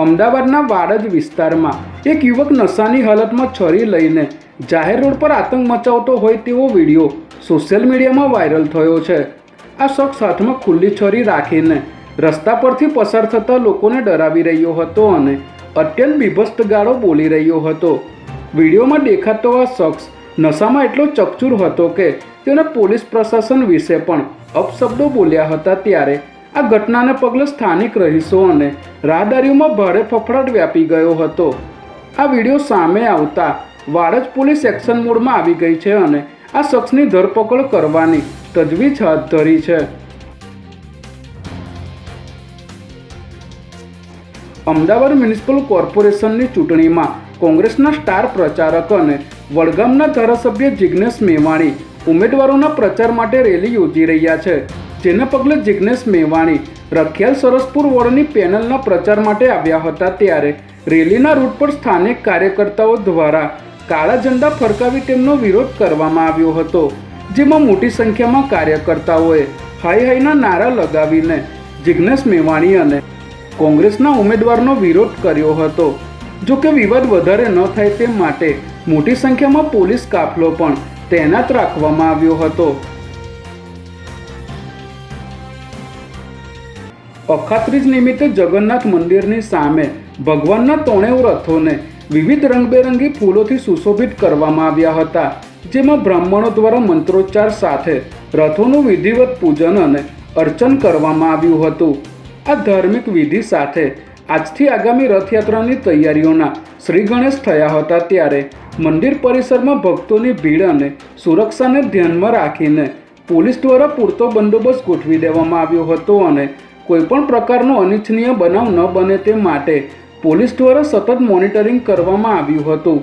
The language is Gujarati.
અમદાવાદના વાડજ વિસ્તારમાં એક યુવક નશાની હાલતમાં છરી લઈને જાહેર રોડ પર આતંક મચાવતો હોય તેવો વિડીયો સોશિયલ મીડિયામાં વાયરલ થયો છે। આ શખ્સ હાથમાં ખુલ્લી છરી રાખીને રસ્તા પરથી પસાર થતા લોકોને ડરાવી રહ્યો હતો અને અત્યંત બીભત્સ ગાળો બોલી રહ્યો હતો। વિડીયોમાં દેખાતો આ શખ્સ નશામાં એટલો ચકચૂર હતો કે તેણે પોલીસ પ્રશાસન વિશે પણ અપશબ્દો બોલ્યા હતા। ત્યારે આ ઘટનાને પગલે સ્થાનિક રહીશો અને રાહદારીઓમાં ભારે ફફડાટ વ્યાપી ગયો હતો। આ વિડીયો સામે આવતા વાડજ પોલીસ એક્શન મોડમાં આવી ગઈ છે અને આ શખ્સની ધરપકડ કરવાની તજવીજ હાથ ધરી છે। અમદાવાદ મ્યુનિસિપલ કોર્પોરેશનની ચૂંટણીમાં કોંગ્રેસના સ્ટાર પ્રચારક અને વડગામના ધારાસભ્ય જિગ્નેશ મેવાણી ઉમેદવારોના પ્રચાર માટે રેલી યોજી રહ્યા છે, જેને પગલે જિગ્નેશ મેવાણી રખિયાલ સરસપુર વોર્ડની પેનલના પ્રચાર માટે આવ્યા હતા। ત્યારે રેલીના રૂટ પર સ્થાનિક કાર્યકર્તાઓ દ્વારા કાળા ઝંડા ફરકાવી તેમનો વિરોધ કરવામાં આવ્યો હતો, જેમાં મોટી સંખ્યામાં કાર્યકર્તાઓએ હાય હાયના નારા લગાવીને જિગ્નેશ મેવાણી અને કોંગ્રેસના ઉમેદવારનો વિરોધ કર્યો હતો। જો કે વિવાદ વધારે ન થાય તે માટે મોટી સંખ્યામાં પોલીસ કાફલો પણ તૈનાત રાખવામાં આવ્યો હતો। અખાત્રીજ નિમિત્તે જગન્નાથ મંદિરની સામે ભગવાનના ત્રણેય રથોને વિવિધ રંગબેરંગી ફૂલોથી સુશોભિત કરવામાં આવ્યા હતા, જેમાં બ્રાહ્મણો દ્વારા મંત્રોચ્ચાર સાથે રથોનું વિધિવત પૂજન અને અર્ચન કરવામાં આવ્યું હતું। આ ધાર્મિક વિધિ સાથે આજથી આગામી રથયાત્રાની તૈયારીઓના શ્રી ગણેશ થયા હતા। ત્યારે મંદિર પરિસરમાં ભક્તોની ભીડ અને સુરક્ષાને ધ્યાનમાં રાખીને પોલીસ દ્વારા પૂરતો બંદોબસ્ત ગોઠવી દેવામાં આવ્યો હતો અને કોઈપણ પ્રકારનો અનિચ્છનીય બનાવ ન બને તે માટે પોલીસ દ્વારા સતત મોનિટરિંગ કરવામાં આવ્યું હતું।